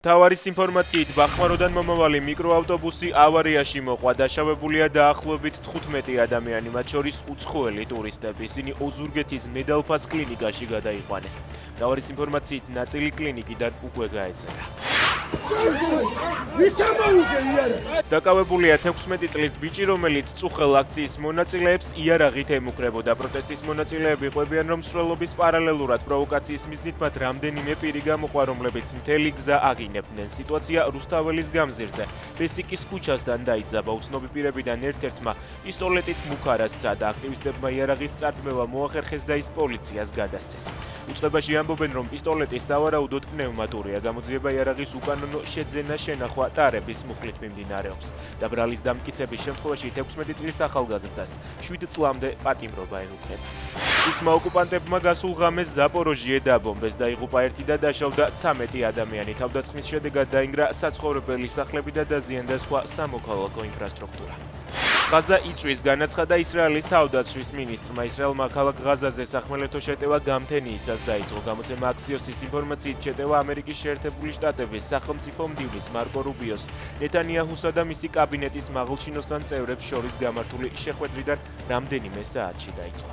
თავარის ინფორმაციით ბახმაროდან მომავალი მიკროავტობუსი ავარიაში მოყვა. დაშავებულია დაახლოებით 15 ადამიანი, მათ შორის უცხოელი ტურისტები. ისინი ოზურგეთის მედალფას კლინიკაში გადაიყვანეს. თავარის ინფორმაციით ნაწილი კლინიკიდან უკვე გაეწერა. დაკავებულია 16 წლის ბიჭი, რომელიც წუხელ აქციის მონაწილეებს იარაღით ემუქრებოდა. პროტესტის მონაწილეები ყვებიან, რომ მსვლელობის პარალელურად პროვოკაციის მიზნით მათ რამდენიმე პირი გამოყვა, რომლებიც მთელი გზა აგინებდნენ. სიტუაცია რუსთაველის გამზირზე, ბესიკის ქუჩასთან დაიძაბა. უცნობი პირებიდან ერთ-ერთმა პისტოლეტით მუქ არას სცადა. აქტივისტებმა იარაღის წარდგმევა მოახერხეს და ის პოლიციას გადასცეს. უწყებაში ამბობენ, რომ პისტოლეტი სავარაუდოდ პნევმატურია. გამოძიება იარაღის უკანონო შეძენა შენახვა ტარების მუხლით მიმდინარეობს. დაბრალის დამტკიცების შემთხვევაში 16 წლის ახალგაზრდას 7 წლამდე პატიმრობა ემუქრება. რუსმა ოკუპანტებმა გასულ ღამეს ზაპოროჟიე დაბომბეს, დაიღუპა 1 და დაშავდა 13 ადამიანი. თავდასხმის შედეგად დაინგრა საცხოვრებელი სახლები და დაზიანდა სხვა სამოქალაქო ინფრასტრუქტურა. ღაზა იწვის, განაცხადა ისრაელის თავდაცვის მინისტრმა. ისრაელმა ქალაქ ღაზაზე სახმელეთო შეტევა გამთენიისას დაიწყო. გამოცემა აქსიოსის ინფორმაციით შეტევა ამერიკის შეერთებული შტატების სახელმწიფო მდივნის მარკო რუბიოს, ნეთანიაჰუსა და მისი კაბინეტის მაღალჩინოსთან წევრებს შორის გამართული შეხვედრიდან რამდენიმე საათში დაიწყო.